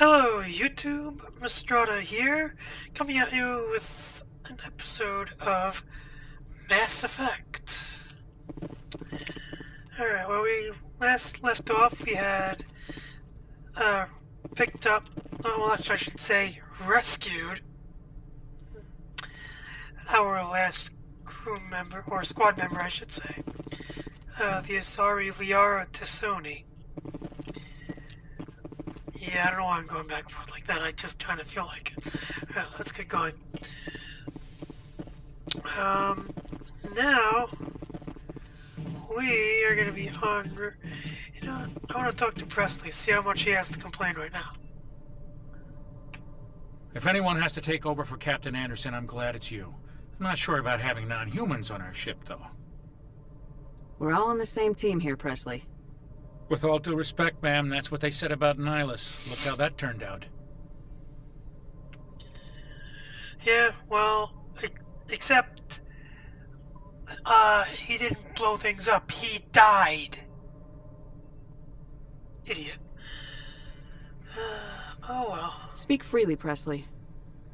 Hello YouTube, Mistrata here, coming at you with an episode of Mass Effect. Alright, where we last left off, we had picked up, well actually I should say rescued, our last crew member, or squad member I should say, the Asari Liara Tassoni. Yeah, I don't know why I'm going back and forth like that. I just kind of feel like it. Let's get going. Now we are going to be on. You know, I want to talk to Presley, see how much he has to complain right now. If anyone has to take over for Captain Anderson, I'm glad it's you. I'm not sure about having non-humans on our ship, though. We're all on the same team here, Presley. With all due respect, ma'am, that's what they said about Nihilus. Look how that turned out. Yeah, well, except he didn't blow things up. He died. Idiot. Oh well. Speak freely, Presley.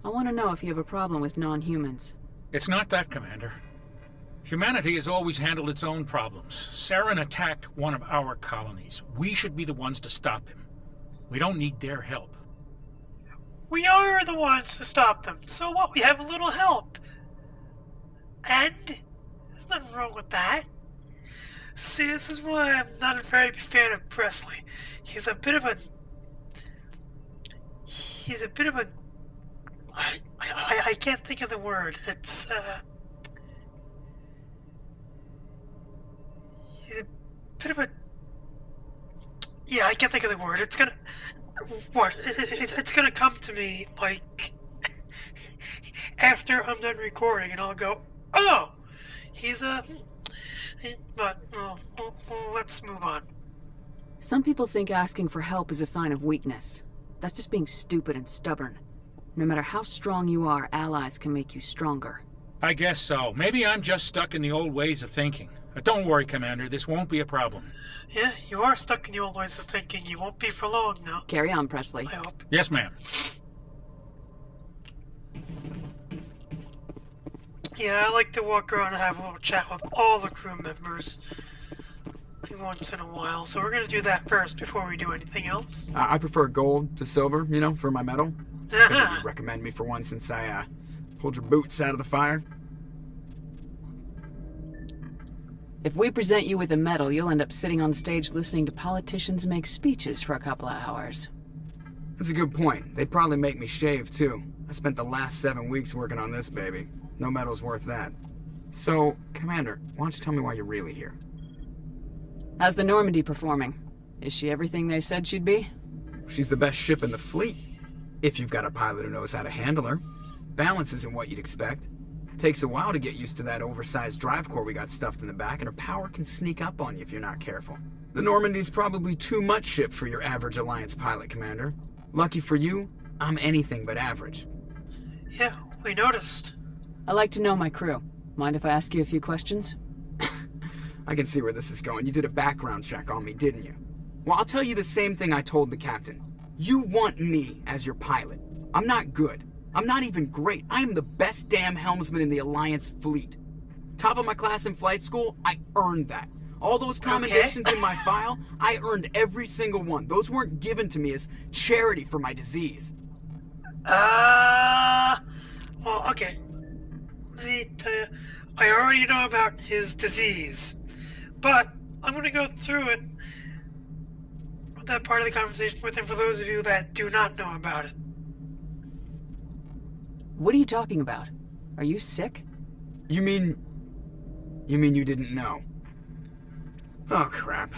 I want to know if you have a problem with non-humans. It's not that, Commander. Humanity has always handled its own problems. Saren attacked one of our colonies. We should be the ones to stop him. We don't need their help. We are the ones to stop them. So what? We have a little help. And there's nothing wrong with that. See, this is why I'm not a very big fan of Presley. He's a bit of a... I can't think of the word. It's, he's a bit of a... Yeah, I can't think of the word. It's gonna... What? It's gonna come to me, like... after I'm done recording, and I'll go, oh! He's a... But, let's move on. Some people think asking for help is a sign of weakness. That's just being stupid and stubborn. No matter how strong you are, allies can make you stronger. I guess so. Maybe I'm just stuck in the old ways of thinking. But don't worry, Commander. This won't be a problem. Yeah, you are stuck in the old ways of thinking. You won't be for long now. Carry on, Presley. I hope. Yes, ma'am. Yeah, I like to walk around and have a little chat with all the crew members once in a while. So we're going to do that first before we do anything else. I prefer gold to silver, you know, for my metal. Figured you'd recommend me for one since I pulled your boots out of the fire. If we present you with a medal, you'll end up sitting on stage listening to politicians make speeches for a couple of hours. That's a good point. They'd probably make me shave, too. I spent the last 7 weeks working on this baby. No medal's worth that. So, Commander, why don't you tell me why you're really here? How's the Normandy performing? Is she everything they said she'd be? She's the best ship in the fleet, if you've got a pilot who knows how to handle her. Balance isn't what you'd expect. Takes a while to get used to that oversized drive core we got stuffed in the back, and her power can sneak up on you if you're not careful. The Normandy's probably too much ship for your average Alliance pilot, Commander. Lucky for you, I'm anything but average. Yeah, we noticed. I like to know my crew. Mind if I ask you a few questions? I can see where this is going. You did a background check on me, didn't you? Well, I'll tell you the same thing I told the captain. You want me as your pilot. I'm not good. I'm not even great. I am the best damn helmsman in the Alliance fleet. Top of my class in flight school, I earned that. All those commendations in my file, I earned every single one. Those weren't given to me as charity for my disease. Well, okay. Let me tell you, I already know about his disease, but I'm going to go through it, that part of the conversation with him for those of you that do not know about it. What are you talking about? Are you sick? You mean you didn't know? Oh, crap.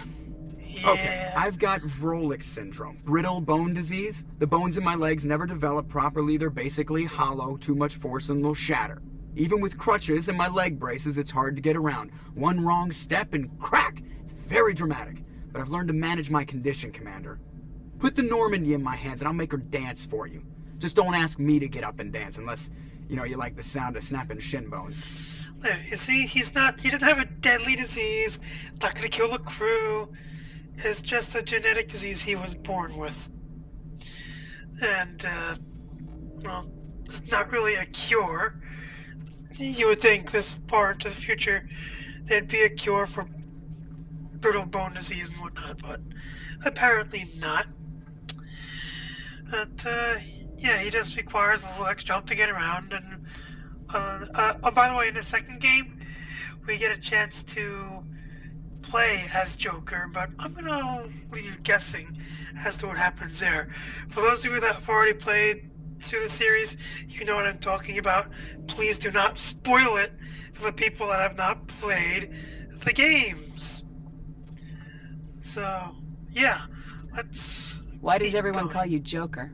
Yeah. Okay, I've got Vrolik syndrome, brittle bone disease. The bones in my legs never develop properly. They're basically hollow, too much force and they'll shatter. Even with crutches and my leg braces, it's hard to get around. One wrong step and crack! It's very dramatic. But I've learned to manage my condition, Commander. Put the Normandy in my hands and I'll make her dance for you. Just don't ask me to get up and dance unless, you know, you like the sound of snapping shin bones. There, you see, he doesn't have a deadly disease, not gonna kill the crew. It's just a genetic disease he was born with. And, well, it's not really a cure. You would think this far into the future there'd be a cure for brittle bone disease and whatnot, but apparently not. But, yeah, he just requires a little extra help to get around. And, oh, by the way, in the second game, we get a chance to play as Joker, but I'm gonna leave you guessing as to what happens there. For those of you that have already played through the series, you know what I'm talking about. Please do not spoil it for the people that have not played the games. So, yeah, let's... Why does keep everyone going. call you Joker?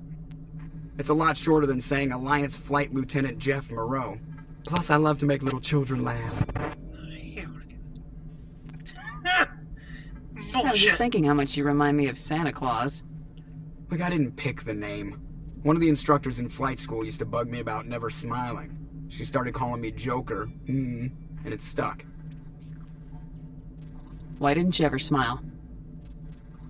It's a lot shorter than saying Alliance Flight Lieutenant Jeff Moreau. Plus, I love to make little children laugh. I was just Bullshit. thinking how much you remind me of Santa Claus. Look, I didn't pick the name. One of the instructors in flight school used to bug me about never smiling. She started calling me Joker, and it stuck. Why didn't you ever smile?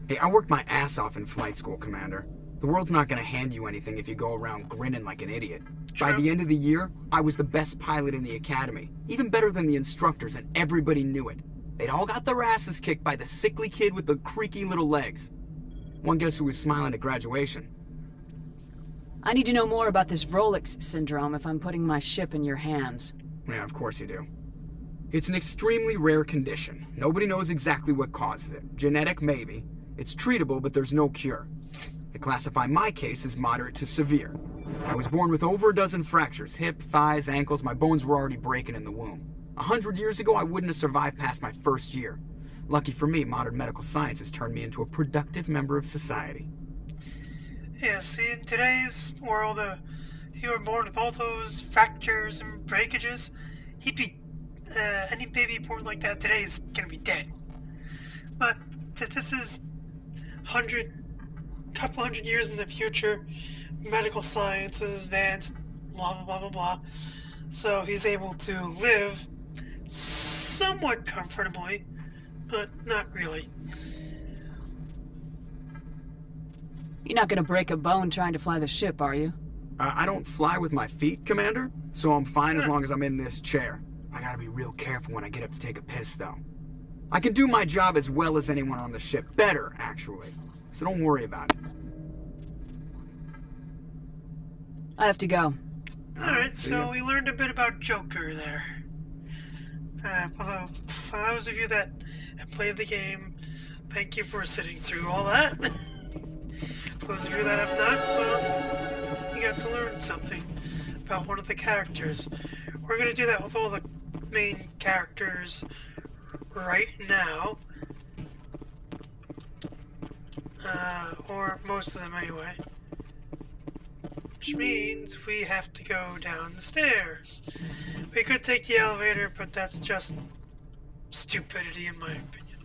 Hey, I worked my ass off in flight school, Commander. The world's not gonna hand you anything if you go around grinning like an idiot. By the end of the year, I was the best pilot in the academy. Even better than the instructors, and everybody knew it. They'd all got their asses kicked by the sickly kid with the creaky little legs. One guess who was smiling at graduation? I need to know more about this Rolex syndrome if I'm putting my ship in your hands. Yeah, of course you do. It's an extremely rare condition. Nobody knows exactly what causes it. Genetic, maybe. It's treatable, but there's no cure. They classify my case as moderate to severe. I was born with over a dozen fractures, hip, thighs, ankles. My bones were already breaking in the womb. 100 years ago, I wouldn't have survived past my first year. Lucky for me, modern medical science has turned me into a productive member of society. Yeah, see, in today's world, if you were born with all those fractures and breakages, he'd be, any baby born like that today is gonna be dead. But this is couple hundred years in the future, medical science is advanced, blah, blah, blah, blah, blah. So he's able to live somewhat comfortably, but not really. You're not gonna break a bone trying to fly the ship, are you? I don't fly with my feet, Commander, so I'm fine as long as I'm in this chair. I gotta be real careful when I get up to take a piss, though. I can do my job as well as anyone on the ship. Better, actually. So don't worry about it. I have to go. Alright, see so ya. we learned a bit about Joker there. For those of you that have played the game, thank you for sitting through all that. For those of you that have not, well, you got to learn something about one of the characters. We're going to do that with all the main characters right now. Or most of them anyway. Which means we have to go down the stairs. We could take the elevator, but that's just stupidity in my opinion.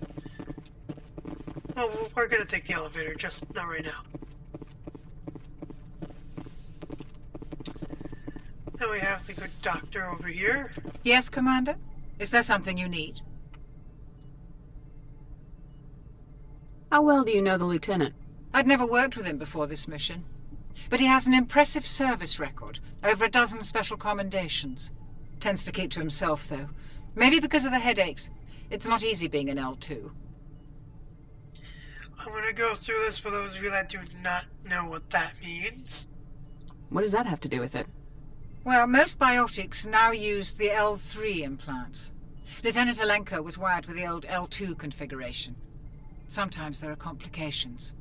Well, we're gonna take the elevator, just not right now. Then we have the good doctor over here. Yes, Commander? Is there something you need? How well do you know the lieutenant? I'd never worked with him before this mission. But he has an impressive service record, over a dozen special commendations. Tends to keep to himself, though. Maybe because of the headaches. It's not easy being an L2. I'm gonna go through this for those of you that do not know what that means. What does that have to do with it? Well, most biotics now use the L3 implants. Lieutenant Alenko was wired with the old L2 configuration. Sometimes there are complications.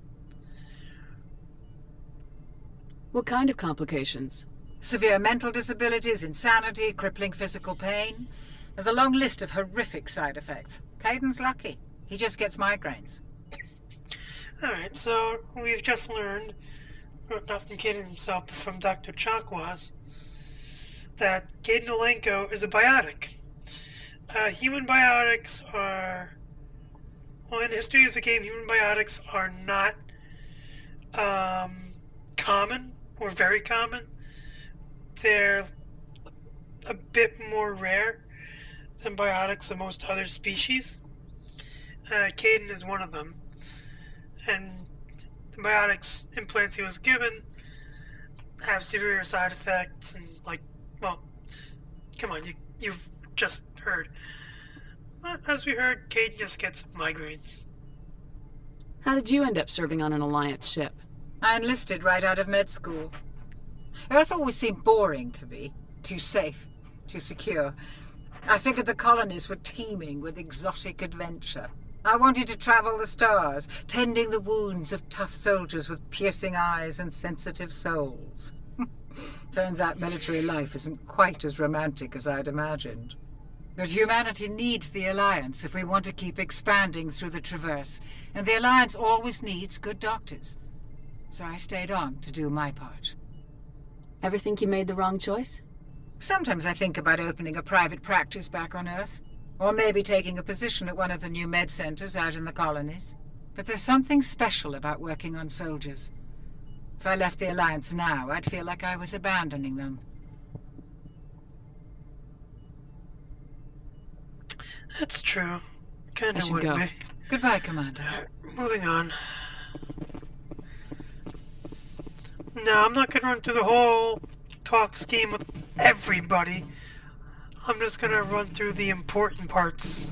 What kind of complications? Severe mental disabilities, insanity, crippling physical pain. There's a long list of horrific side effects. Caden's lucky. He just gets migraines. Alright, so we've just learned, not from Caden himself, but from Dr. Chakwas, that Caden Alenko is a biotic. Human biotics are... Well, in the history of the game, human biotics are not common, or very common. They're a bit more rare than biotics of most other species. Caden is one of them. And the biotics implants he was given have severe side effects and like, well, come on, you've just heard. As we heard, Kate just gets migraines. How did you end up serving on an Alliance ship? I enlisted right out of med school. Earth always seemed boring to me. Too safe, too secure. I figured the colonies were teeming with exotic adventure. I wanted to travel the stars, tending the wounds of tough soldiers with piercing eyes and sensitive souls. Turns out military life isn't quite as romantic as I'd imagined. But humanity needs the Alliance if we want to keep expanding through the Traverse, and the Alliance always needs good doctors. So I stayed on to do my part. Ever think you made the wrong choice? Sometimes I think about opening a private practice back on Earth, or maybe taking a position at one of the new med centers out in the colonies. But there's something special about working on soldiers. If I left the Alliance now, I'd feel like I was abandoning them. That's true. Kinda I should would go. be. Goodbye, Commander. Moving on. No, I'm not gonna run through the whole talk scheme with everybody. I'm just gonna run through the important parts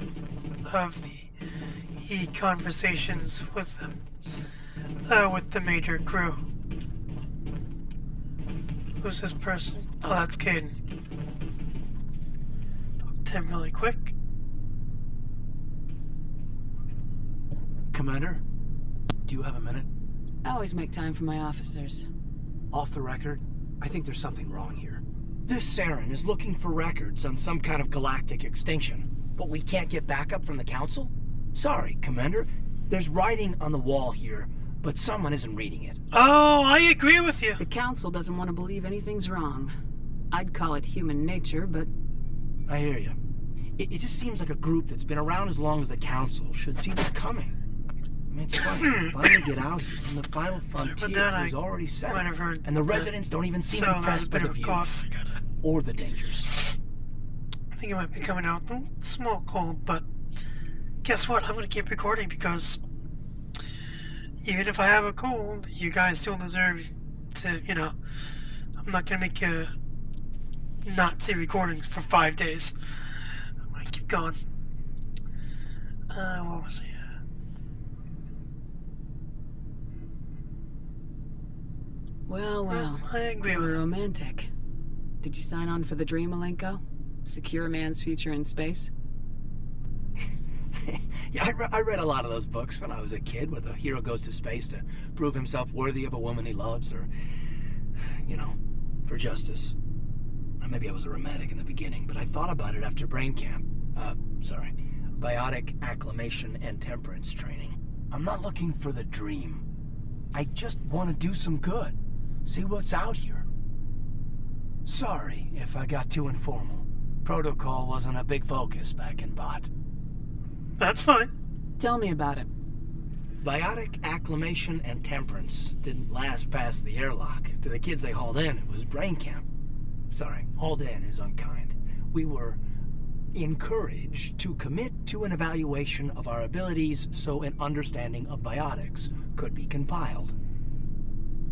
of the conversations with them, with the major crew. Who's this person? Oh, that's Caden. Talk to him really quick. Commander, do you have a minute? I always make time for my officers. Off the record, I think there's something wrong here. This Saren is looking for records on some kind of galactic extinction, but we can't get backup from the Council? Sorry, Commander. There's writing on the wall here, but someone isn't reading it. Oh, I agree with you. The Council doesn't want to believe anything's wrong. I'd call it human nature, but... I hear you. It just seems like a group that's been around as long as the Council should see this coming. I mean, it's funny, we finally get out here, and the final frontier is already set, and the residents don't even seem impressed by the view, or the dangers. I think it might be coming out. Small cold, but guess what? I'm gonna keep recording because even if I have a cold, you guys still deserve to, you know, I'm not gonna make you not see recordings for 5 days. I'm gonna keep going. What was it? Well. I agree with You're you. romantic. Did you sign on for the dream, Malenko? Secure a man's future in space? Yeah, I read a lot of those books when I was a kid, where the hero goes to space to prove himself worthy of a woman he loves, or, you know, for justice. Or maybe I was a romantic in the beginning, but I thought about it after brain camp. Biotic acclimation and temperance training. I'm not looking for the dream. I just want to do some good. See what's out here. Sorry if I got too informal. Protocol wasn't a big focus back in Bot. That's fine. Tell me about it. Biotic acclimation and temperance didn't last past the airlock. To the kids they hauled in, it was brain camp. Sorry, hauled in is unkind. We were encouraged to commit to an evaluation of our abilities so an understanding of biotics could be compiled.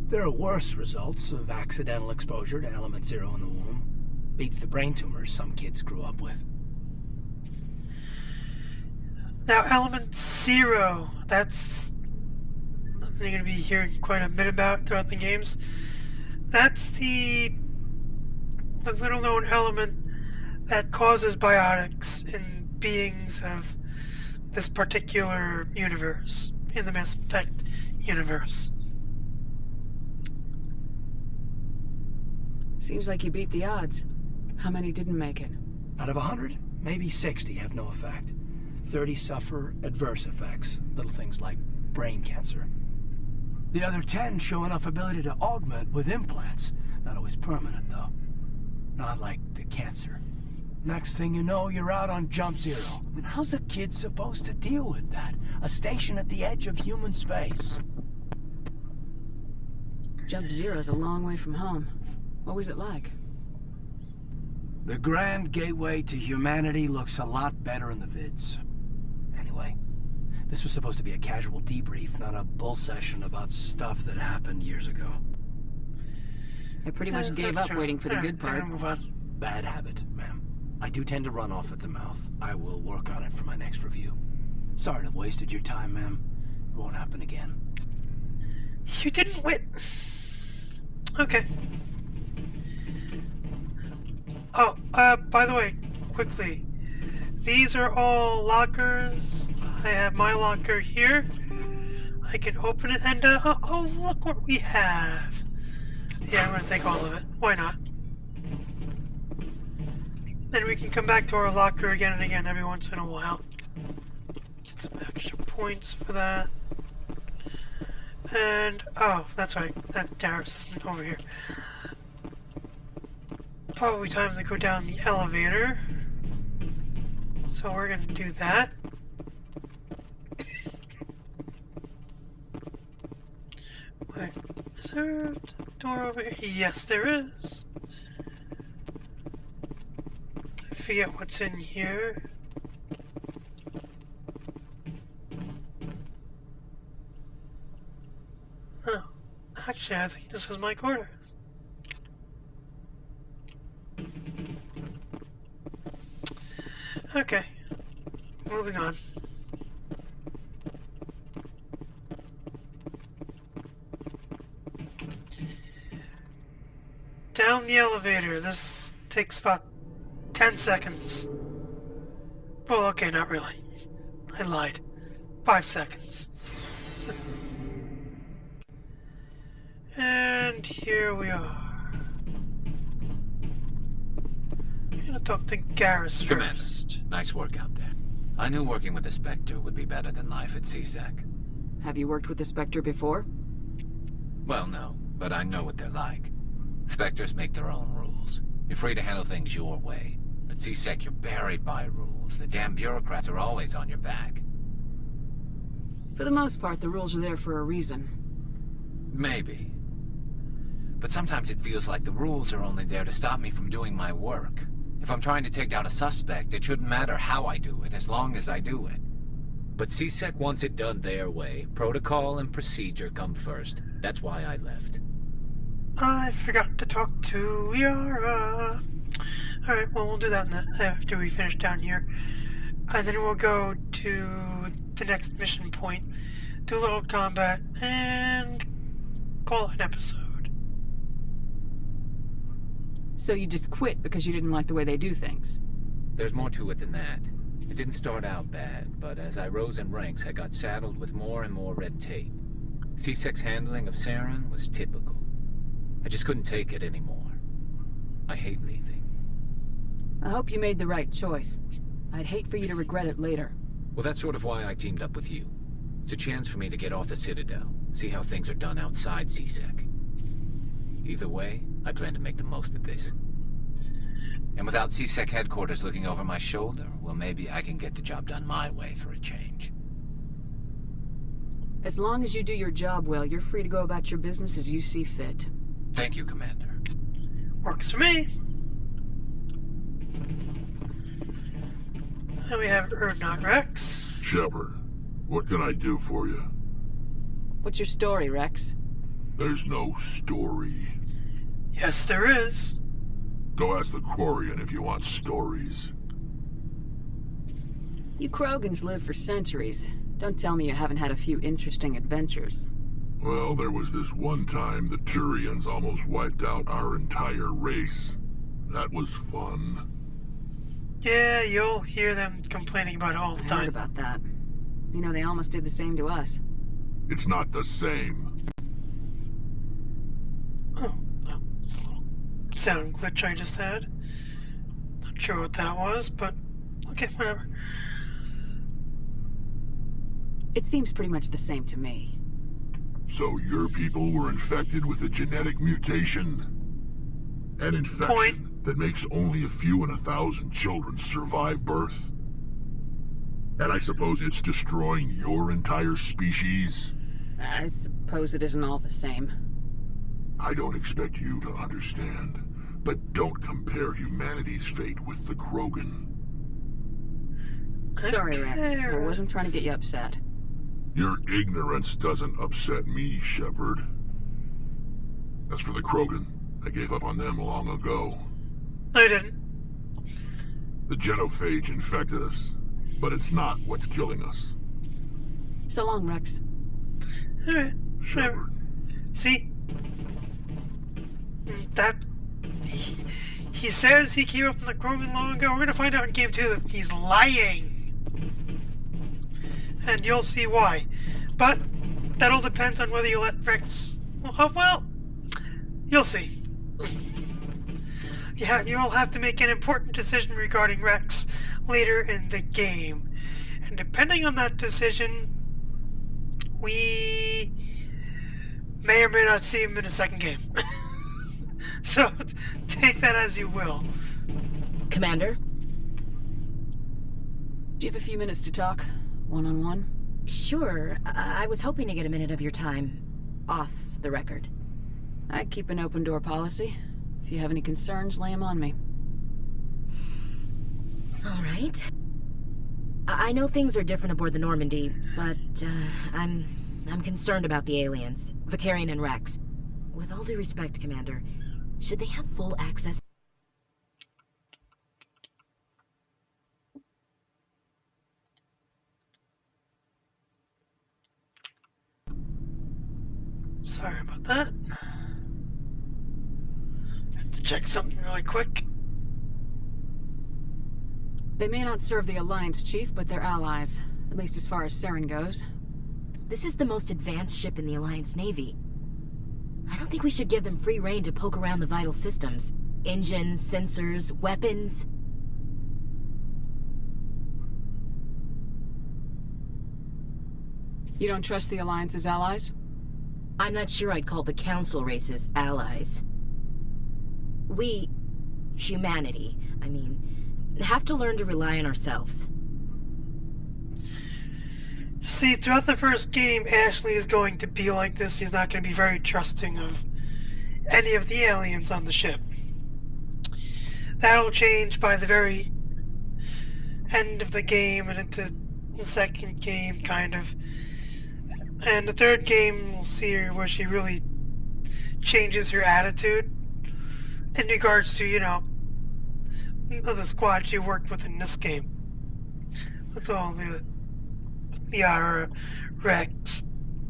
There are worse results of accidental exposure to element 0 in the womb. Beats the brain tumors some kids grew up with. Now, element 0, that's something you're going to be hearing quite a bit about throughout the games. That's the little known element that causes biotics in beings of this particular universe, in the Mass Effect universe. Seems like you beat the odds. How many didn't make it? Out of 100, maybe 60 have no effect. 30 suffer adverse effects, little things like brain cancer. The other 10 show enough ability to augment with implants. Not always permanent, though. Not like the cancer. Next thing you know, you're out on Jump Zero. I mean, how's a kid supposed to deal with that? A station at the edge of human space. Jump Zero's a long way from home. What was it like? The grand gateway to humanity looks a lot better in the vids. Anyway, this was supposed to be a casual debrief, not a bull session about stuff that happened years ago. I pretty much gave up waiting for the good part. Move on. Bad habit, ma'am. I do tend to run off at the mouth. I will work on it for my next review. Sorry to have wasted your time, ma'am. It won't happen again. You didn't wait. Okay. Oh, by the way, quickly. These are all lockers. I have my locker here. I can open it and, oh, look what we have. Yeah, I'm gonna take all of it. Why not? Then we can come back to our locker again and again every once in a while. Get some extra points for that. And, oh, that's right, that Darius isn't over here. Probably time to go down the elevator. So we're gonna do that. Wait, is there a door over here? Yes, there is. I forget what's in here. Oh, actually, I think this is my quarters. Okay, moving on. Down the elevator. This takes about 10 seconds. Well, okay, not really. I lied. 5 seconds. And here we are. I'm gonna talk to Garrus Commander, first. nice work out there. I knew working with the Spectre would be better than life at CSEC. Have you worked with the Spectre before? Well, no, but I know what they're like. Spectres make their own rules. You're free to handle things your way. At CSEC, you're buried by rules. The damn bureaucrats are always on your back. For the most part, the rules are there for a reason. Maybe. But sometimes it feels like the rules are only there to stop me from doing my work. If I'm trying to take down a suspect, it shouldn't matter how I do it, as long as I do it. But CSEC wants it done their way. Protocol and procedure come first. That's why I left. I forgot to talk to Liara. Alright, well, we'll do that after we finish down here. And then we'll go to the next mission point, do a little combat, and call it an episode. So you just quit because you didn't like the way they do things? There's more to it than that. It didn't start out bad, but as I rose in ranks, I got saddled with more and more red tape. CSEC's handling of Saren was typical. I just couldn't take it anymore. I hate leaving. I hope you made the right choice. I'd hate for you to regret it later. Well, that's sort of why I teamed up with you. It's a chance for me to get off the Citadel, see how things are done outside CSEC. Either way, I plan to make the most of this. And without CSEC headquarters looking over my shoulder, well, maybe I can get the job done my way for a change. As long as you do your job well, you're free to go about your business as you see fit. Thank you, Commander. Works for me. Then we have Urdnot Rex. Shepard, what can I do for you? What's your story, Rex? There's no story. Yes, there is. Go ask the Quarian if you want stories. You Krogans live for centuries. Don't tell me you haven't had a few interesting adventures. Well, there was this one time the Turians almost wiped out our entire race. That was fun. Yeah, you'll hear them complaining about it all the I heard time. about that. You know, they almost did the same to us. It's not the same. Oh, it's a little sound glitch I just had. Not sure what that was, but okay, whatever. It seems pretty much the same to me. So your people were infected with a genetic mutation? An infection that makes only a few in 1,000 children survive birth? And I suppose it's destroying your entire species? I suppose it isn't all the same. I don't expect you to understand, but don't compare humanity's fate with the Krogan. Sorry, Rex. I wasn't trying to get you upset. Your ignorance doesn't upset me, Shepard. As for the Krogan, I gave up on them long ago. I didn't. The genophage infected us, but it's not what's killing us. So long, Rex. Alright. Shepard. See? That... He says he came up from the Chroma long ago. We're gonna find out in Game 2 that he's lying. And you'll see why. But that'll depend on whether you let Rex... Well, you'll see. Yeah, you'll have to make an important decision regarding Rex later in the game. And depending on that decision, we may or may not see him in a second game. So, take that as you will. Commander? Do you have a few minutes to talk? One-on-one? Sure. I was hoping to get a minute of your time off the record. I keep an open door policy. If you have any concerns, lay them on me. All right. I know things are different aboard the Normandy, but I'm concerned about the aliens, Vicarian and Rex. With all due respect, Commander, should they have full access? Sorry about that. Have to check something really quick. They may not serve the Alliance, Chief, but they're allies. At least as far as Saren goes. This is the most advanced ship in the Alliance Navy. I don't think we should give them free rein to poke around the vital systems. Engines, sensors, weapons. You don't trust the Alliance's allies? I'm not sure I'd call the Council races allies. We, humanity, I mean, have to learn to rely on ourselves. See, throughout the first game, Ashley is going to be like this. He's not going to be very trusting of any of the aliens on the ship. That'll change by the very end of the game and into the second game, kind of. And the third game, we'll see her where she really changes her attitude in regards to, you know, the squad she worked with in this game. With all the Yara, Rex,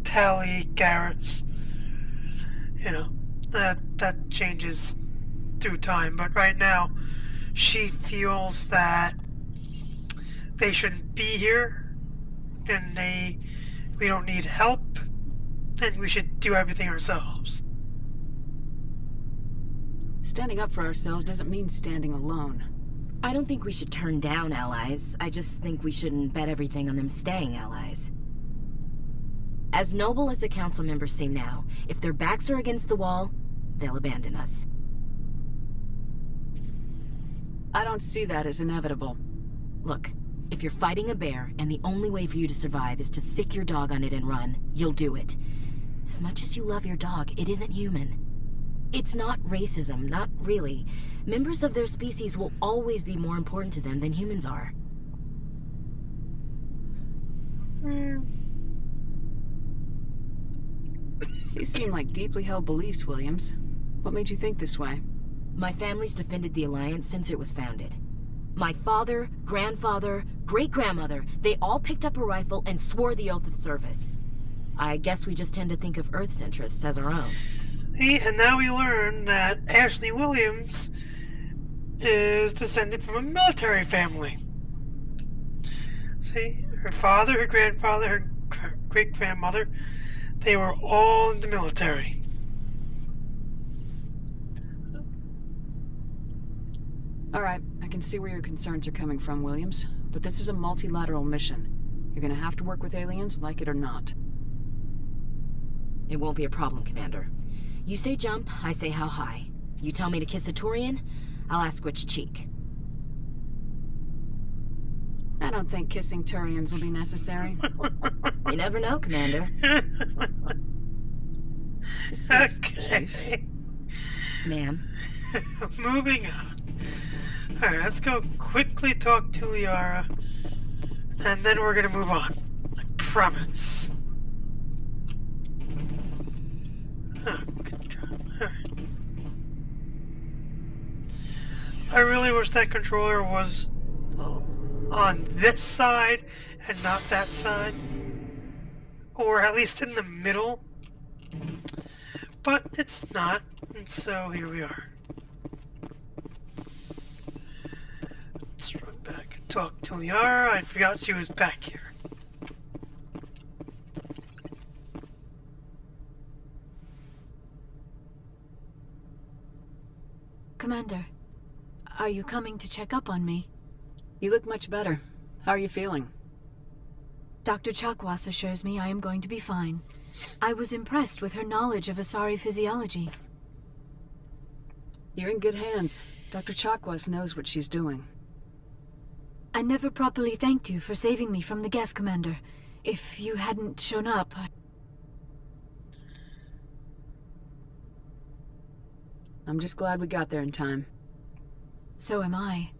Tally, Garrett's, you know, that changes through time. But right now, she feels that they shouldn't be here, and we don't need help, and we should do everything ourselves. Standing up for ourselves doesn't mean standing alone. I don't think we should turn down allies. I just think we shouldn't bet everything on them staying allies. As noble as the council members seem now, if their backs are against the wall, they'll abandon us. I don't see that as inevitable. Look, if you're fighting a bear and the only way for you to survive is to sick your dog on it and run, you'll do it. As much as you love your dog, it isn't human. It's not racism, not really. Members of their species will always be more important to them than humans are. These seem like deeply held beliefs, Williams. What made you think this way? My family's defended the Alliance since it was founded. My father, grandfather, great-grandmother, they all picked up a rifle and swore the oath of service. I guess we just tend to think of Earth's interests as our own. And now we learn that Ashley Williams is descended from a military family. See, her father, her grandfather, her great-grandmother, they were all in the military. Alright, I can see where your concerns are coming from, Williams. But this is a multilateral mission. You're gonna have to work with aliens, like it or not. It won't be a problem, Commander. You say jump, I say how high. You tell me to kiss a Turian, I'll ask which cheek. I don't think kissing Turians will be necessary. You never know, Commander. Dismissed, Okay. Chief. Ma'am. Moving on. Alright, let's go quickly talk to Yara, and then we're gonna move on. I promise. Oh, good job. Alright. I really wish that controller was on this side and not that side. Or at least in the middle. But it's not, and so here we are. Let's run back and talk to Liara. I forgot she was back here. Commander, are you coming to check up on me? You look much better. How are you feeling? Dr. Chakwas assures me I am going to be fine. I was impressed with her knowledge of Asari physiology. You're in good hands. Dr. Chakwas knows what she's doing. I never properly thanked you for saving me from the Geth, Commander. If you hadn't shown up, I'm just glad we got there in time. So am I.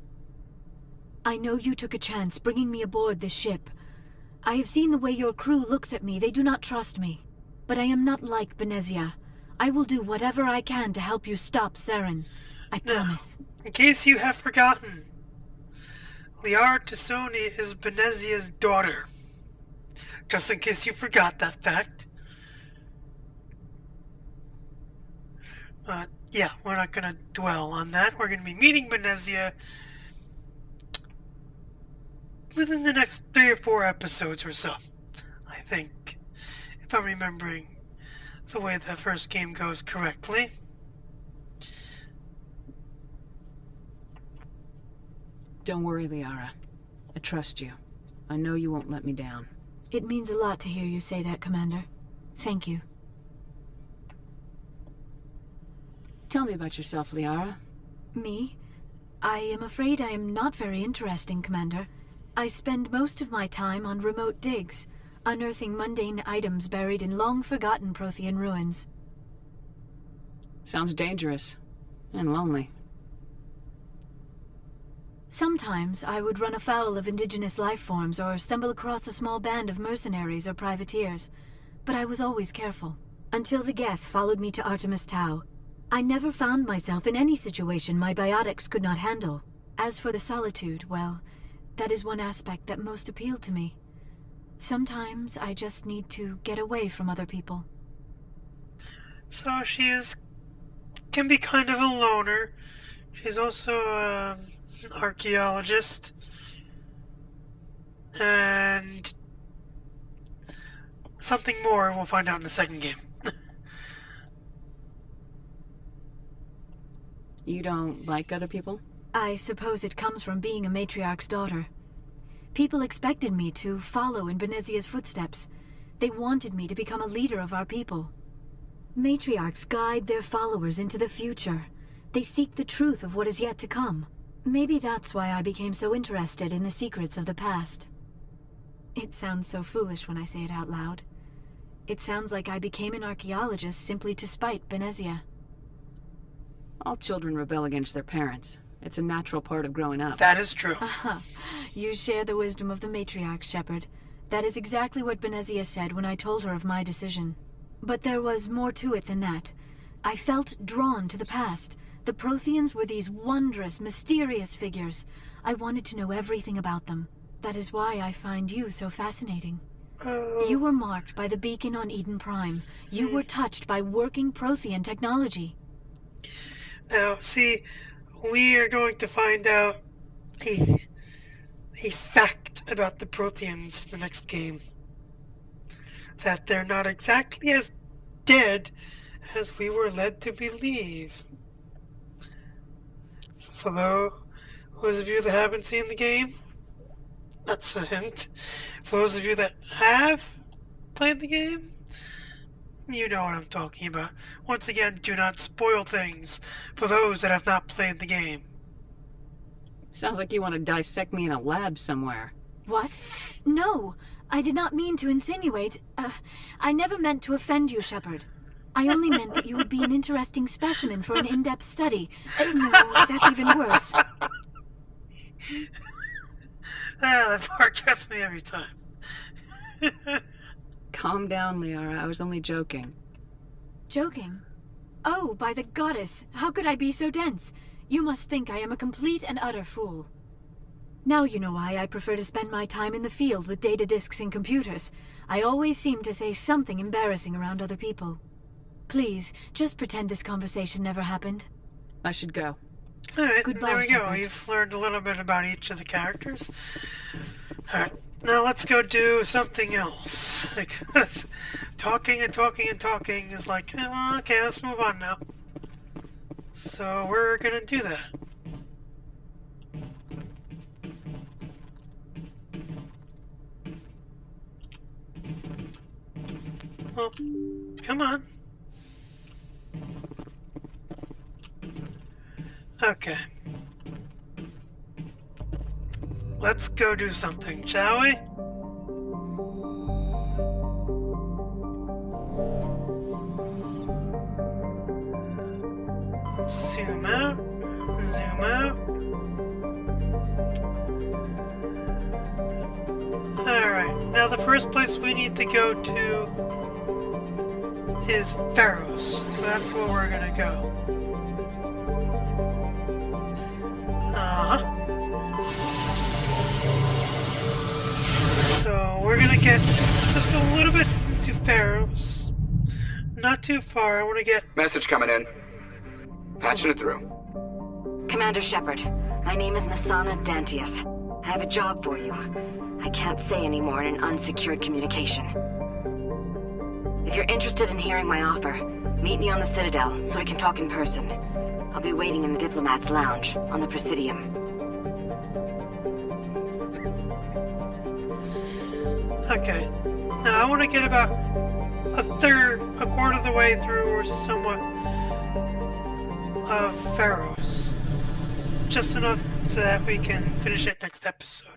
I know you took a chance bringing me aboard this ship. I have seen the way your crew looks at me. They do not trust me. But I am not like Benezia. I will do whatever I can to help you stop Saren. I promise. In case you have forgotten, Liara Tassoni is Benezia's daughter. Just in case you forgot that fact. Yeah, we're not going to dwell on that. We're going to be meeting Benezia within the next 3 or 4 episodes or so, I think, if I'm remembering the way the first game goes correctly. Don't worry, Liara. I trust you. I know you won't let me down. It means a lot to hear you say that, Commander. Thank you. Tell me about yourself, Liara. Me? I am afraid I am not very interesting, Commander. I spend most of my time on remote digs, unearthing mundane items buried in long-forgotten Prothean ruins. Sounds dangerous. And lonely. Sometimes I would run afoul of indigenous life forms or stumble across a small band of mercenaries or privateers, but I was always careful. Until the Geth followed me to Artemis Tau, I never found myself in any situation my biotics could not handle. As for the solitude, well, that is one aspect that most appealed to me. Sometimes I just need to get away from other people. So can be kind of a loner. She's also an archaeologist. And something more we'll find out in the second game. You don't like other people? I suppose it comes from being a matriarch's daughter. People expected me to follow in Benezia's footsteps. They wanted me to become a leader of our people. Matriarchs guide their followers into the future. They seek the truth of what is yet to come. Maybe that's why I became so interested in the secrets of the past. It sounds so foolish when I say it out loud. It sounds like I became an archaeologist simply to spite Benezia. All children rebel against their parents. It's a natural part of growing up. That is true. You share the wisdom of the matriarch, Shepard. That is exactly what Benezia said when I told her of my decision. But there was more to it than that. I felt drawn to the past. The Protheans were these wondrous, mysterious figures. I wanted to know everything about them. That is why I find you so fascinating. You were marked by the beacon on Eden Prime. You were touched by working Prothean technology. Now, see, we are going to find out a fact about the Protheans in the next game. That they're not exactly as dead as we were led to believe. For those of you that haven't seen the game, that's a hint. For those of you that have played the game, you know what I'm talking about. Once again, do not spoil things for those that have not played the game. Sounds like you want to dissect me in a lab somewhere. What? No, I did not mean to insinuate. I never meant to offend you, Shepard. I only meant that you would be an interesting specimen for an in-depth study. No, that's even worse. That part gets me every time. Calm down, Liara. I was only joking. Joking? Oh, by the goddess, how could I be so dense? You must think I am a complete and utter fool. Now you know why I prefer to spend my time in the field with data disks and computers. I always seem to say something embarrassing around other people. Please, just pretend this conversation never happened. I should go. Alright, Goodbye, there we go. Shepard. We've learned a little bit about each of the characters. Alright, now let's go do something else. Because talking and talking and talking is like, well, okay, let's move on now. So we're gonna do that. Well, come on. Okay. Let's go do something, shall we? Zoom out. Zoom out. Alright, now the first place we need to go to is Feros. So that's where we're gonna go. So we're gonna get just a little bit to Feros. Not too far. I want to get... Message coming in. Patching it through. Commander Shepard, my name is Nasana Dantius. I have a job for you. I can't say any more in an unsecured communication. If you're interested in hearing my offer, meet me on the Citadel so we can talk in person. I'll be waiting in the Diplomat's Lounge on the Presidium. Okay. Now I want to get about a quarter of the way through or somewhat of Feros. Just enough so that we can finish it next episode.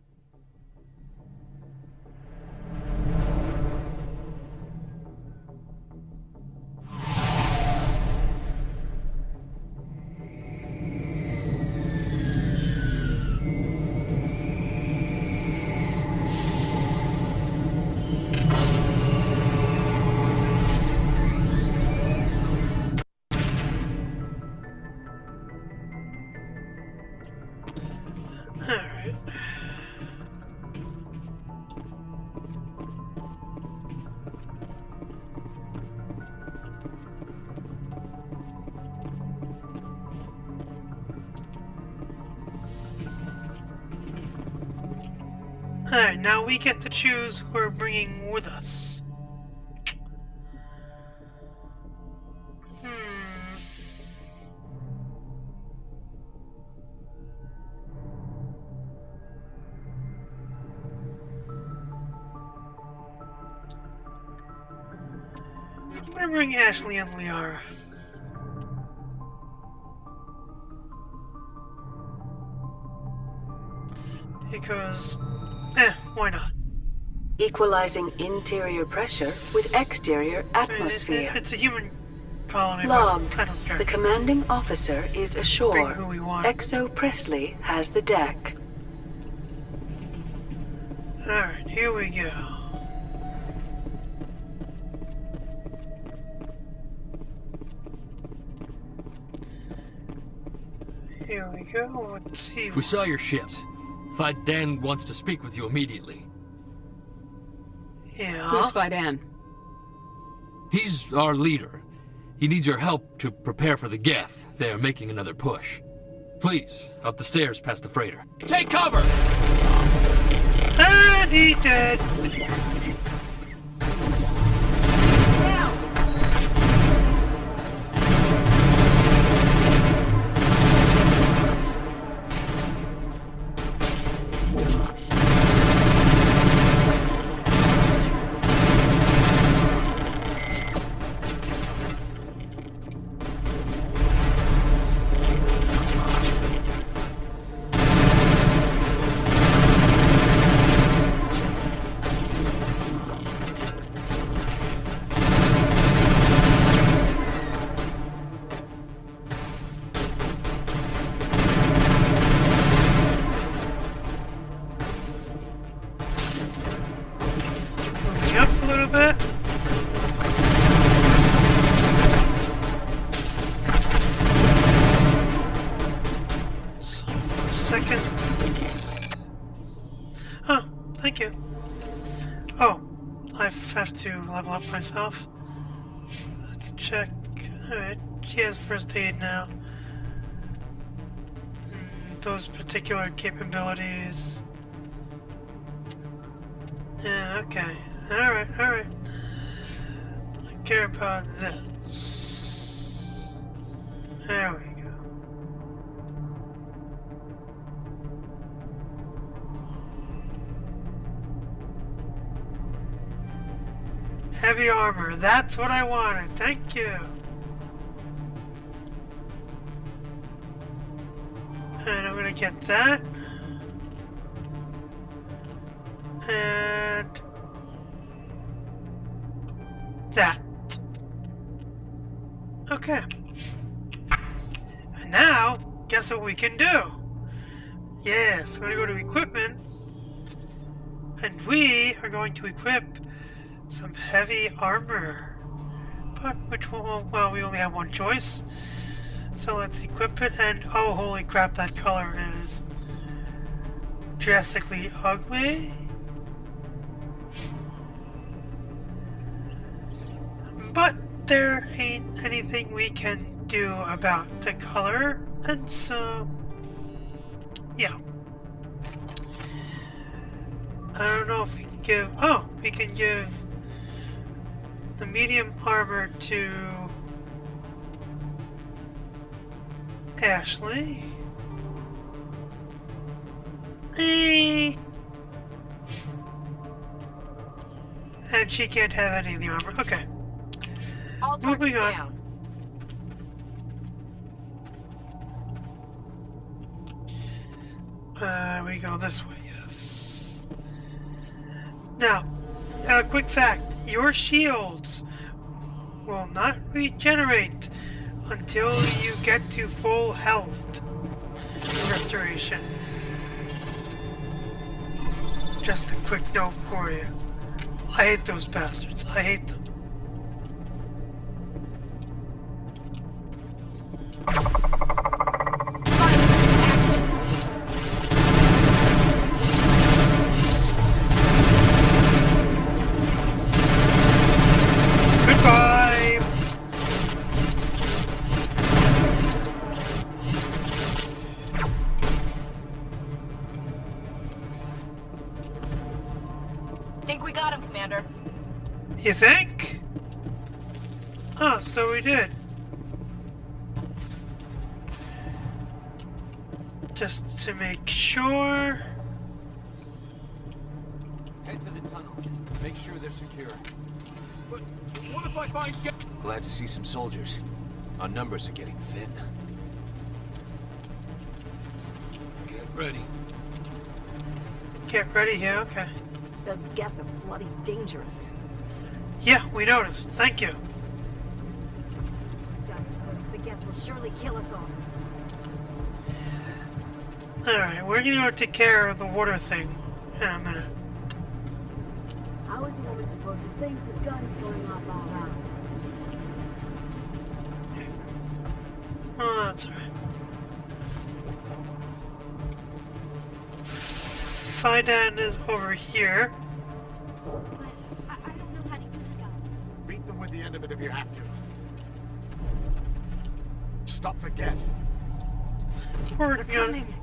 Alright. Alright, now we get to choose who we're bringing with us. I'm gonna bring Ashley and Liara. Because, why not? Equalizing interior pressure with exterior atmosphere. It's a human colony. Logged. I don't care. The commanding officer is Bring ashore. who we want. Exo Presley has the deck. Alright, here we go. Here we go. Let's see. We saw your ship. Fidan wants to speak with you immediately. Yeah. Who's Fidan? He's our leader. He needs your help to prepare for the Geth. They're making another push. Please, up the stairs past the freighter. Take cover! And he dead. second. Oh, thank you. Oh, I have to level up myself. Let's check. Alright, she has first aid now. Those particular capabilities. Yeah, okay. Alright, alright. I care about this. There we go. Heavy armor, that's what I wanted. Thank you. And I'm gonna get that. And that. Okay. And now, guess what we can do? Yes, we're gonna go to equipment. And we are going to equip some heavy armor. But which one? Well, we only have one choice. So let's equip it, and oh holy crap, that color is drastically ugly. But there ain't anything we can do about the color, and so yeah. I don't know if we can give, oh, we can give the medium armor to Ashley. And she can't have any of the armor. Okay. All targets down. We go this way, yes. Now, quick fact. Your shields will not regenerate until you get to full health restoration. Just a quick note for you. I hate those bastards. I hate them. Goodbye! Think we got him, Commander. You think? Oh, so we did. Just to make sure. Head to the tunnels. Make sure they're secure. But what if I find... Glad to see some soldiers. Our numbers are getting thin. Get ready. Get ready here, okay. Those Geth are bloody dangerous. Yeah, we noticed. Thank you. The Geth will surely kill us all. Alright, we're gonna go take care of the water thing in a minute. How is a woman supposed to think with guns going off all around? Oh, that's alright. Fidan is over here. I don't know how to use a gun. Beat them with the end of it if you have to. Stop the Geth. We're They're working on coming.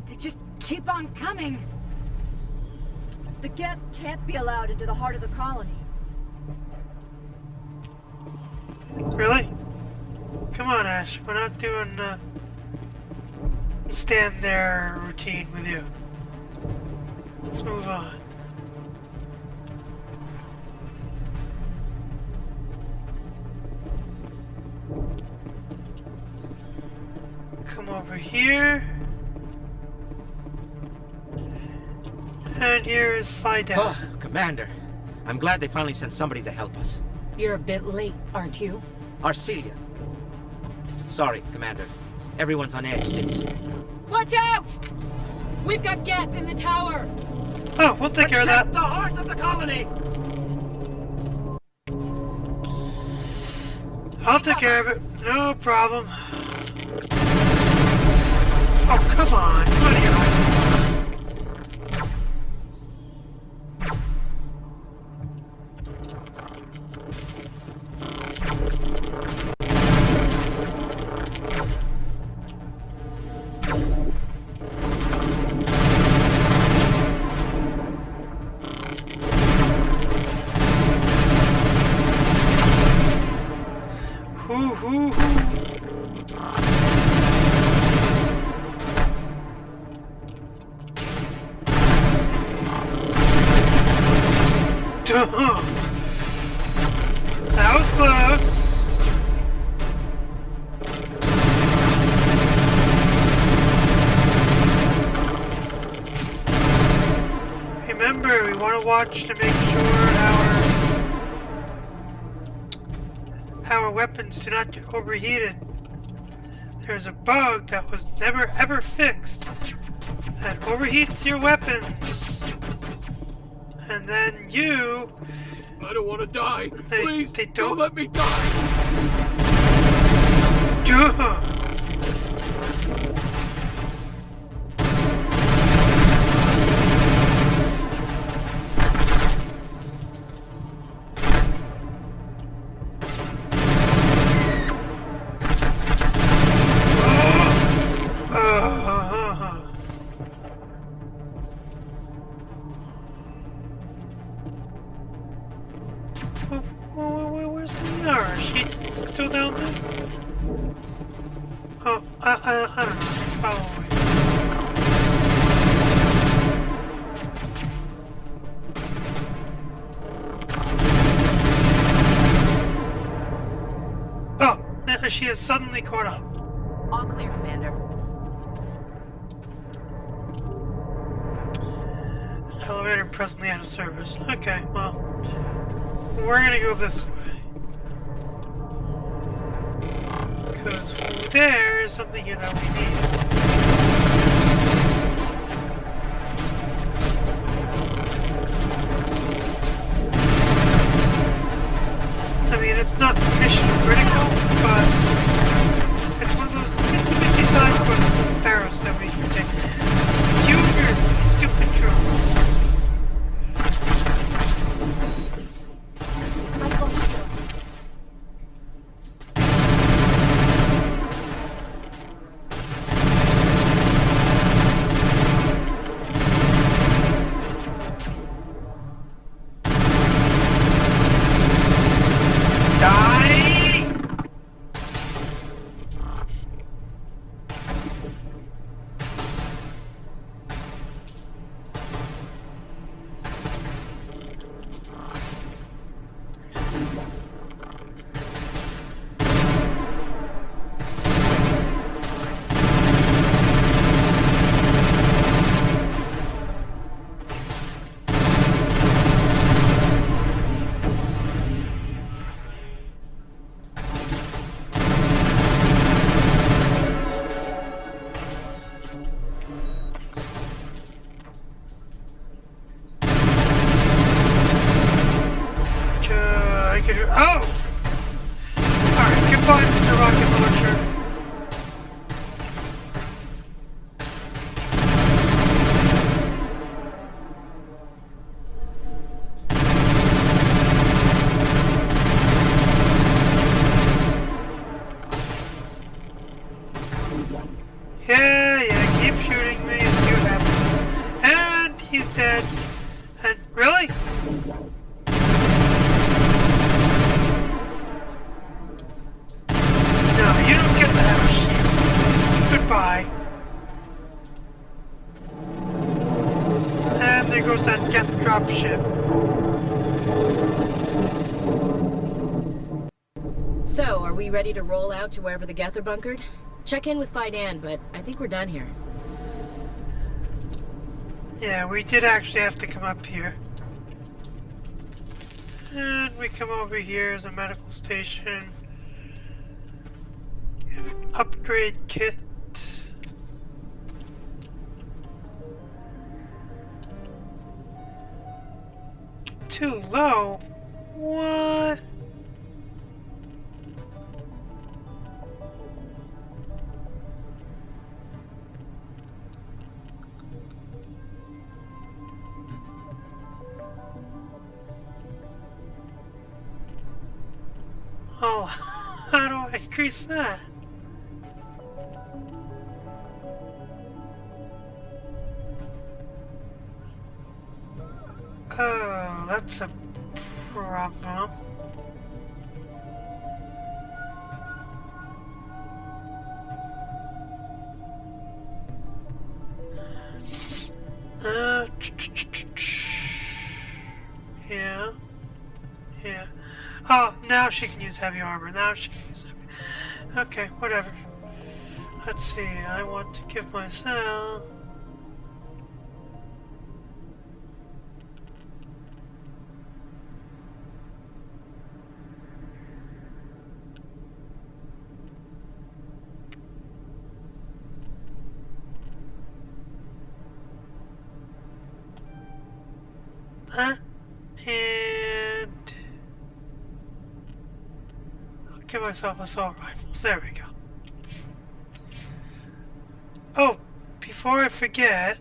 They just keep on coming. The Geth can't be allowed into the heart of the colony. Really? Come on, Ash. We're not doing stand there routine with you. Let's move on. Come over here. And here is Fidan. Oh, Commander. I'm glad they finally sent somebody to help us. You're a bit late, aren't you? Arcelia. Sorry, Commander. Everyone's on edge since... Watch out! We've got Geth in the tower! Oh, we'll take care of that. the heart of the colony! I'll take care of it. No problem. Oh, come on. What are you That was close. Remember, we want to watch to make sure our weapons do not get overheated. There's a bug that was never ever fixed that overheats your weapons. And then you... I don't want to die. Please, they don't let me die. Where's Liara? Is she still down there? Oh, I don't know. Probably. Oh, she has suddenly caught up. All clear, Commander. Elevator presently out of service. Okay, well, we're gonna go this way. Because there is something here that we need. I mean, it's not mission critical, but it's one of those itsy-bitsy side quests of Feros that we can take. You and your stupid drone. Oh! Alright, goodbye, Mr. Rocket Launcher. Yeah, keep shooting me and see what happens. And he's dead. And really? No, you don't get to have a shield. Goodbye. And there goes that death drop ship. So, are we ready to roll out to wherever the Geth are bunkered? Check in with Fidan, but I think we're done here. Yeah, we did actually have to come up here. And we come over here as a medical station. Upgrade kit. Too low? What? increase that? Oh, that's a problem. Yeah. Yeah. Oh, now she can use heavy armor. Now she can use heavy. Okay, whatever. Let's see. I want to give myself. That and I'll give myself assault rifles. There we go. Oh, before I forget,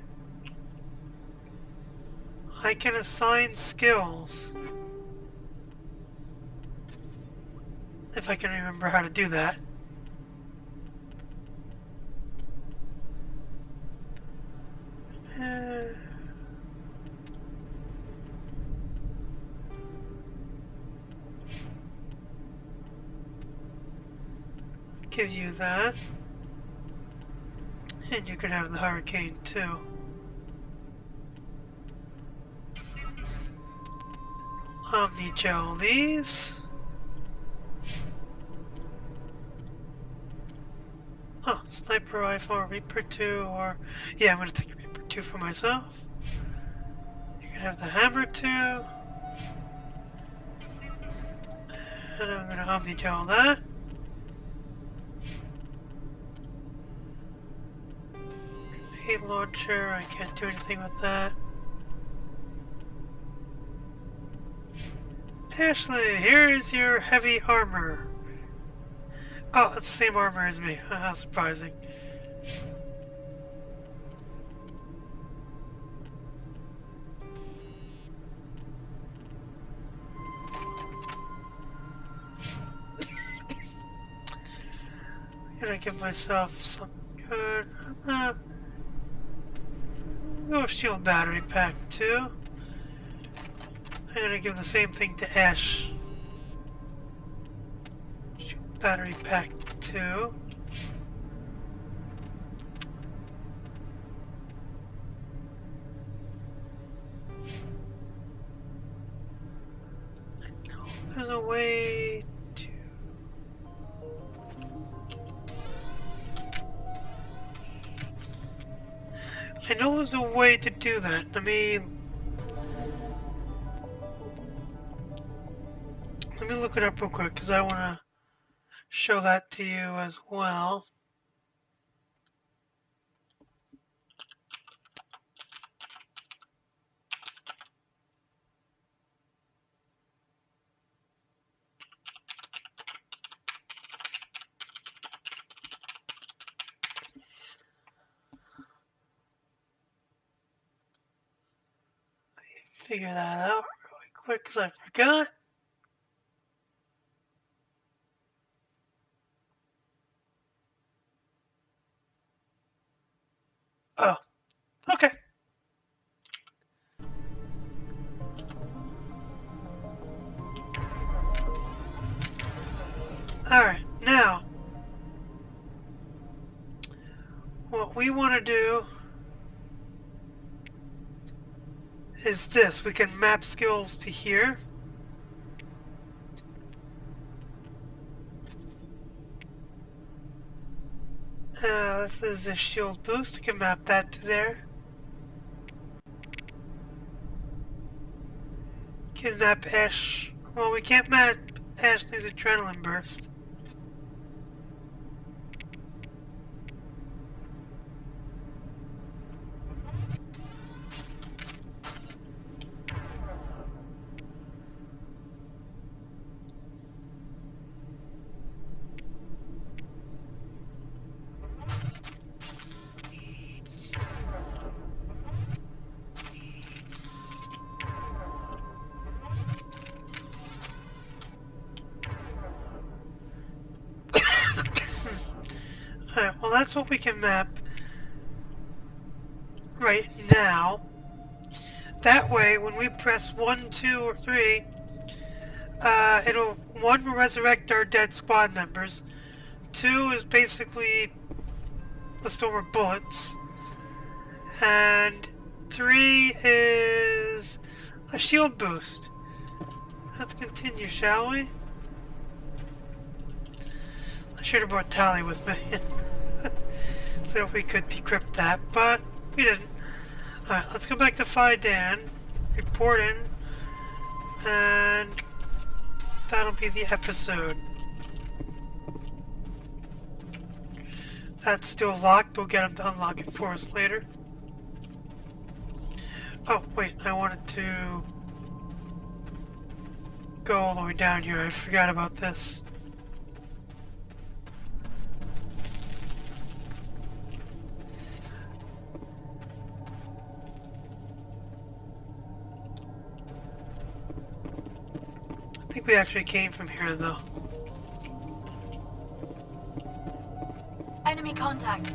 I can assign skills. If I can remember how to do that. Give you that. And you can have the hurricane too. Omni-gel these. Oh, sniper rifle, Reaper 2, or... Yeah, I'm gonna take Reaper 2 for myself. You can have the hammer 2. And I'm gonna Omni-gel that. Heat launcher, I can't do anything with that. Ashley, here's your heavy armor. Oh, it's the same armor as me. How surprising. Gonna give myself some good... Oh, shield battery pack too. I'm gonna give the same thing to Ash. Shield battery pack 2. I know there's a way to... I know there's a way to do that. Let me look it up real quick because I want to show that to you as well. Figure that out really quick because I forgot. Oh, okay. Alright, now, what we want to do is this. We can map skills to here. This is a shield boost. You can map that to there. Can map Ash. Well, we can't map Ashley's adrenaline burst. Well, that's what we can map right now. That way, when we press 1, 2, or 3, it'll, 1 will resurrect our dead squad members. 2 is basically the storm of bullets. And 3 is a shield boost. Let's continue, shall we? I should have brought Tally with me. So if we could decrypt that, but we didn't. Alright, let's go back to Fidan, report in, and that'll be the episode. That's still locked, we'll get him to unlock it for us later. Oh, wait, I wanted to go all the way down here, I forgot about this. I think we actually came from here, though. Enemy contact.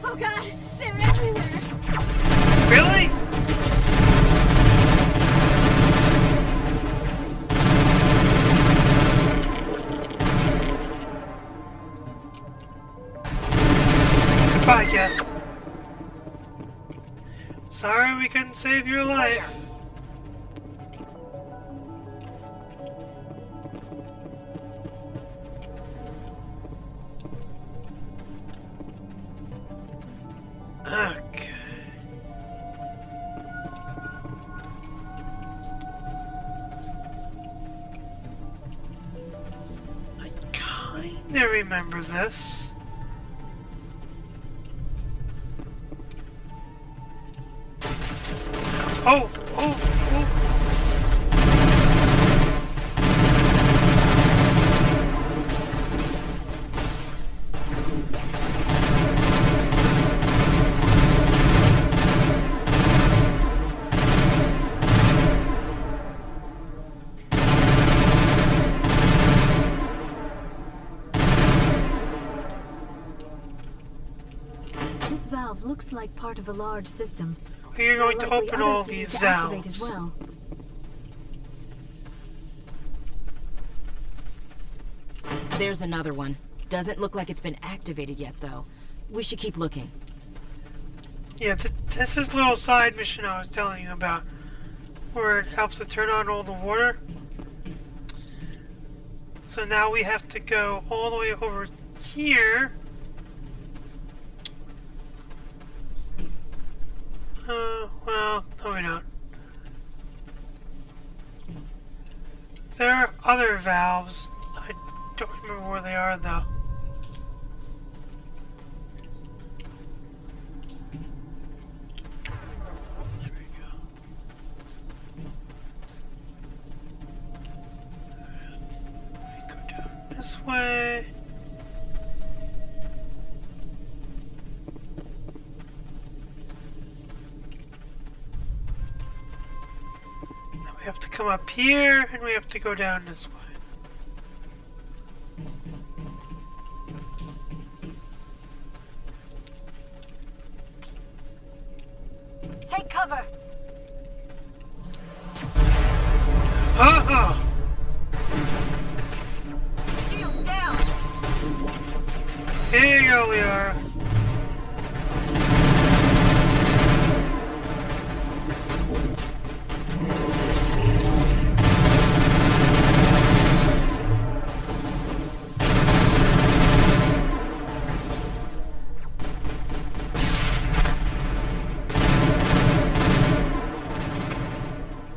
Oh god, they're everywhere. Really? Goodbye, Jeff. Sorry we couldn't save your life. Okay. I kinda remember this. Oh, oh, oh. This valve looks like part of a large system. We're going to open all these valves. As well. There's another one. Doesn't look like it's been activated yet, though. We should keep looking. Yeah, this is a little side mission I was telling you about, where it helps to turn on all the water. So now we have to go all the way over here. Well, no we don't. There are other valves. I don't remember where they are though. There we go. Let me go down this way. We have to come up here, and we have to go down this way. Take cover. Uh-oh! Shields down. Here you go, Liara.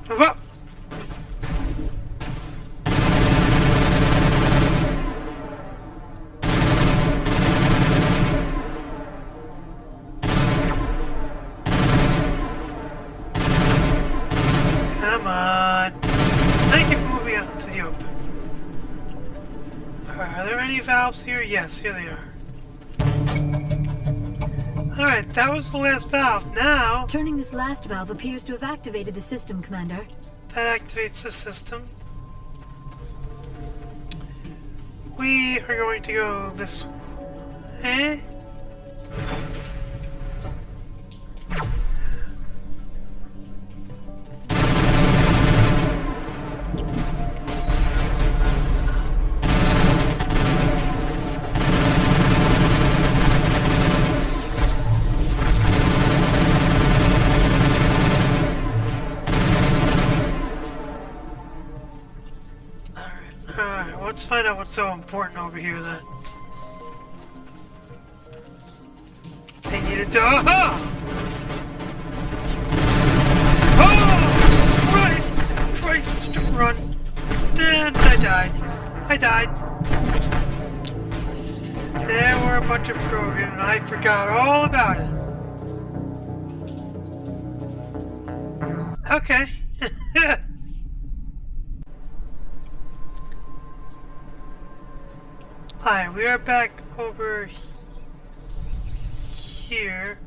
Move up! Come on. Thank you for moving out into the open. Are there any valves here? Yes, here they are. Alright, that was the last valve. Now... Turning this last valve appears to have activated the system, Commander. That activates the system. We are going to go this way. Let's find out what's so important over here that they needed to. Aha! Oh! Christ! Run! And I died. There were a bunch of Krogan, and I forgot all about it. Okay. Hi, we are back over here.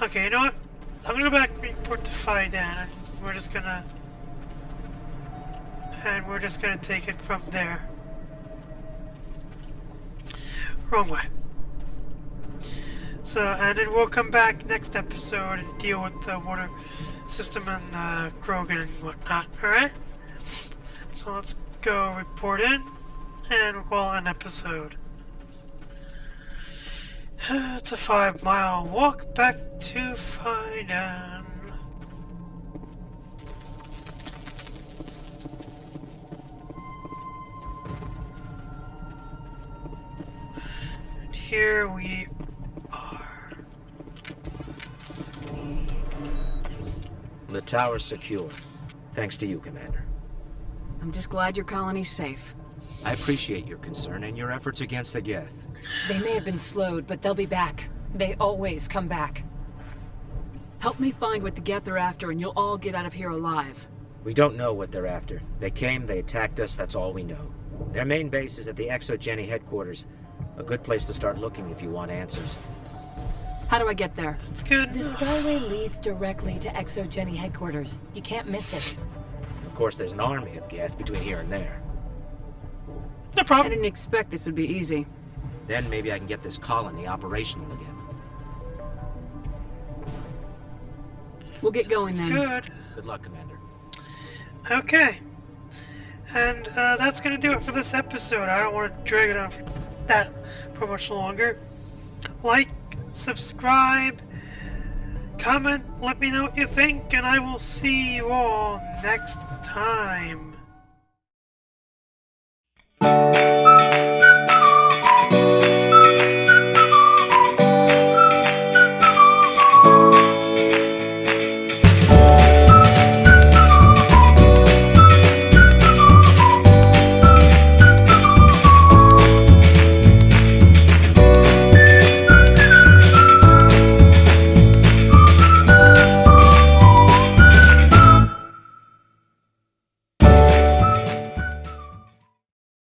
Okay, you know what? I'm gonna go back and report to Phi Dan, and we're just gonna take it from there. Wrong way. So, and then we'll come back next episode and deal with the water system and the Krogan and whatnot, alright? So let's go report in, and we'll call it an episode. It's a 5-mile walk back to Phi Dan. And here we are. The tower's secure. Thanks to you, Commander. I'm just glad your colony's safe. I appreciate your concern and your efforts against the Geth. They may have been slowed, but they'll be back. They always come back. Help me find what the Geth are after, and you'll all get out of here alive. We don't know what they're after. They came, they attacked us, that's all we know. Their main base is at the ExoGeni headquarters. A good place to start looking if you want answers. How do I get there? It's good. The Skyway leads directly to ExoGeni headquarters. You can't miss it. Of course, there's an army of Geth between here and there. No problem. I didn't expect this would be easy. Then maybe I can get this colony operational again. We'll get going then. Good. Good luck, Commander. Okay. And that's going to do it for this episode. I don't want to drag it on for much longer. Like, subscribe, comment, let me know what you think, and I will see you all next time.